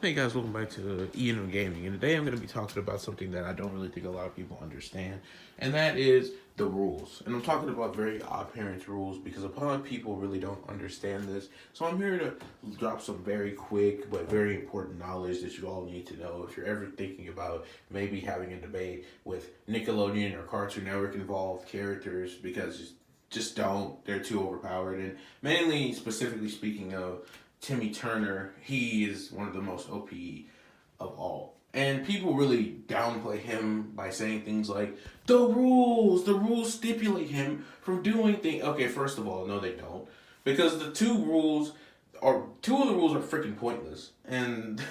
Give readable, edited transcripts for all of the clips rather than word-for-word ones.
Hey guys, welcome back to Ian Gaming, and today I'm going to be talking about something that I don't really think a lot of people understand, and that is the rules. And I'm talking about very odd parents rules because a lot of people really don't understand this. So I'm here to drop some very quick but very important knowledge that you all need to know if you're ever thinking about maybe having a debate with Nickelodeon or Cartoon Network involved characters because just don't. They're too overpowered, and mainly specifically speaking of Timmy Turner, he is one of the most OP of all. And people really downplay him by saying things like, the rules stipulate him from doing things. Okay, first of all, no, they don't. Because two of the rules are freaking pointless. And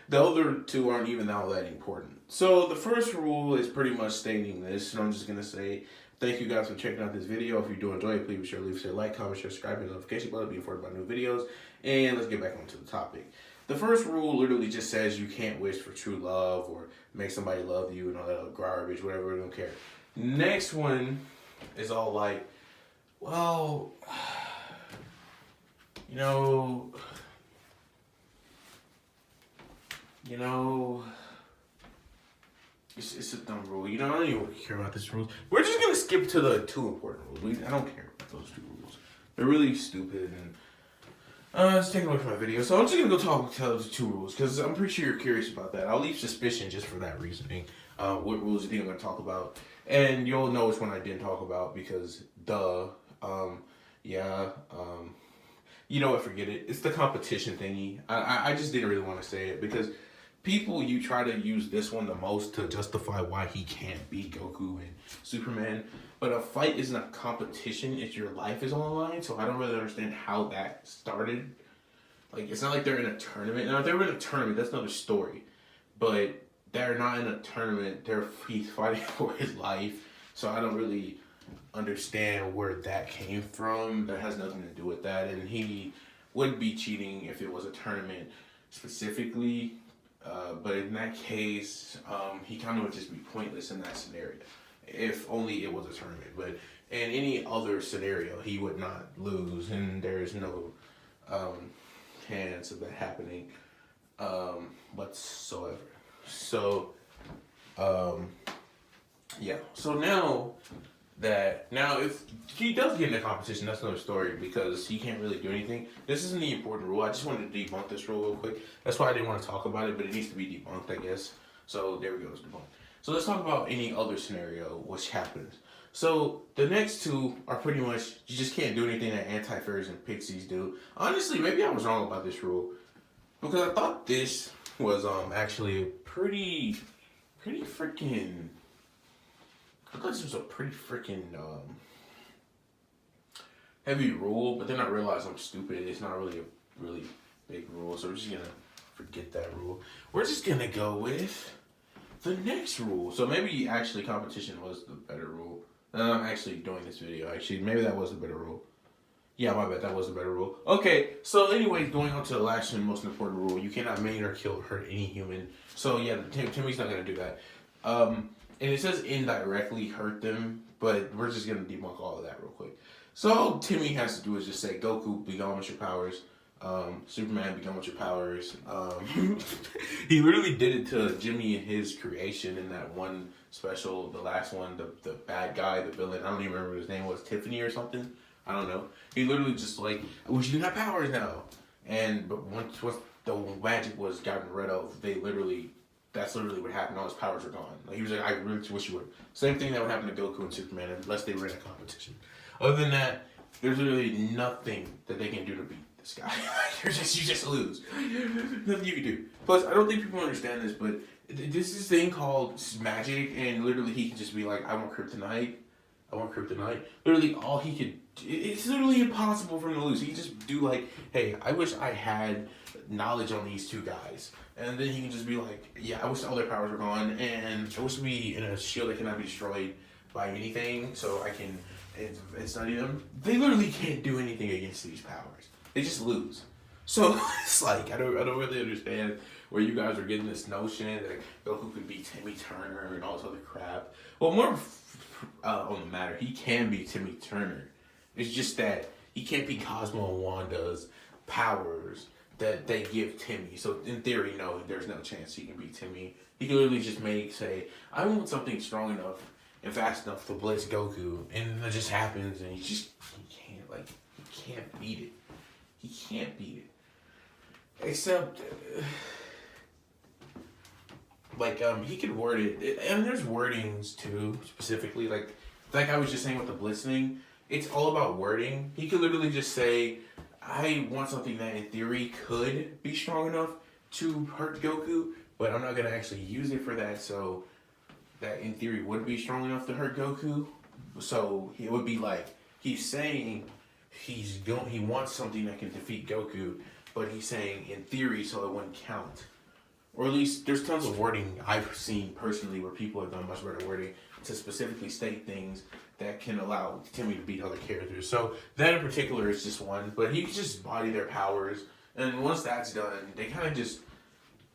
the other two aren't even all that important. So the first rule is pretty much stating this, and I'm just going to say, thank you guys for checking out this video. If you do enjoy it, please be sure to leave a like, comment, share, subscribe, and notification button to be informed about new videos. And let's get back onto the topic. The first rule literally just says you can't wish for true love or make somebody love you and all that other garbage, whatever, I don't care. Next one is all like, well, you know, you know, it's a dumb rule. I don't even care about this rules. We're just gonna skip to the two important rules. I don't care about those two rules. They're really stupid and it's taking away from my video. So I'm just gonna go tell the two rules because I'm pretty sure you're curious about that. I'll leave suspicion just for that reasoning. What rules you think I'm gonna talk about, and you'll know which one I didn't talk about because duh. Yeah. You know what? Forget it. It's the competition thingy. I just didn't really want to say it because you try to use this one the most to justify why he can't beat Goku and Superman. But a fight isn't a competition if your life is on the line. So I don't really understand how that started. Like, it's not like they're in a tournament. Now, if they were in a tournament, that's another story. But they're not in a tournament. He's fighting for his life. So I don't really understand where that came from. That has nothing to do with that. And he would be cheating if it was a tournament specifically. But in that case, he kind of would just be pointless in that scenario. If only it was a tournament. But in any other scenario, he would not lose. And there's no chance of that happening whatsoever. So, yeah. So now if he does get in a competition, that's another story because he can't really do anything. This isn't the important rule. I just wanted to debunk this rule real quick. That's why I didn't want to talk about it, but it needs to be debunked, I guess. So there we go, it's debunked. So let's talk about any other scenario which happens. So the next two are pretty much you just can't do anything that anti-fairies and pixies do. Honestly, maybe I was wrong about this rule because I thought this was actually a pretty freaking. I thought this was a pretty freaking heavy rule, but then I realized I'm stupid. It's not really a really big rule, so we're just gonna forget that rule. We're just gonna go with the next rule. So maybe actually competition was the better rule. I'm actually doing this video. Actually, maybe that was the better rule. Yeah, my bad. That was the better rule. Okay, so anyways, going on to the last and most important rule: you cannot maim or kill or hurt any human. So yeah, Timmy's not gonna do that. And it says indirectly hurt them, but we're just gonna debunk all of that real quick. So all Timmy has to do is just say, Goku, be gone with your powers. Superman, be gone with your powers. He literally did it to Jimmy in his creation in that one special, the last one, the bad guy, the villain. I don't even remember what his name was, Tiffany or something. I don't know. He literally just like, I wish you didn't have powers now. But once the magic was gotten rid of, that's literally what happened. All his powers were gone. Like, he was like, I really wish you would. Same thing that would happen to Goku and Superman unless they were in a competition. Other than that, there's literally nothing that they can do to beat this guy. You just lose. Nothing you can do. Plus, I don't think people understand this, but this is a thing called magic, and literally he can just be like, I want kryptonite. I want kryptonite. Literally, all he could. It's literally impossible for him to lose. He can just do like, hey, I wish I had knowledge on these two guys. And then he can just be like, yeah, I wish all their powers were gone, and I wish to be in a shield that cannot be destroyed by anything, so I can study them. They literally can't do anything against these powers. They just lose. So it's like I don't really understand where you guys are getting this notion that Goku could beat Timmy Turner and all this other crap. Well, more on the matter, he can beat Timmy Turner. It's just that he can't beat Cosmo and Wanda's powers that they give Timmy. So in theory, no, there's no chance he can beat Timmy. He can literally just say, I want something strong enough and fast enough to blitz Goku, and it just happens, and he can't beat it. He can't beat it. Except, he could word it, and there's wordings too, specifically, like I was just saying with the blitzing, it's all about wording. He could literally just say, I want something that in theory could be strong enough to hurt Goku, but I'm not gonna actually use it for that, so that in theory would be strong enough to hurt Goku. So it would be like he's saying he wants something that can defeat Goku, but he's saying in theory so it wouldn't count. Or at least there's tons of wording I've seen personally where people have done much better wording to specifically state things that can allow Timmy to beat other characters. So that in particular is just one, but he can just body their powers, and once that's done, they kind of just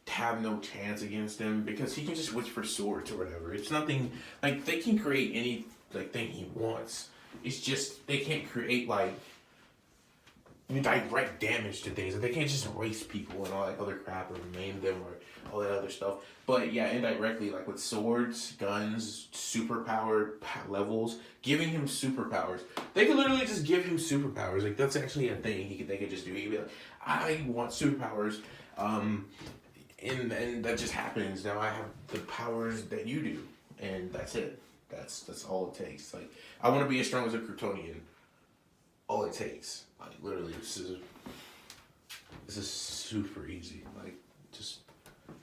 have no chance against him because he can just switch for swords or whatever. It's nothing like they can create any thing he wants. It's just they can't create direct damage to things. Like, they can't just erase people and all that other crap or maim them or all that other stuff. But yeah, indirectly, like with swords, guns, superpower levels, giving him superpowers. They could literally just give him superpowers. Like that's actually a thing they could just do. He'd be like, I want superpowers. And that just happens. Now I have the powers that you do, and that's it. That's all it takes. Like I want to be as strong as a Kryptonian. All it takes. Like literally, this is super easy. Like just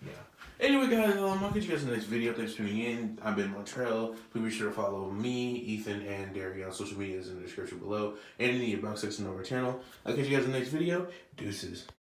yeah. Anyway, guys, I'll catch you guys in the next video. Thanks for tuning in. I've been Montreal. Please be sure to follow me, Ethan, and Derry on social media in the description below, and in the about section of our channel. I'll catch you guys in the next video. Deuces.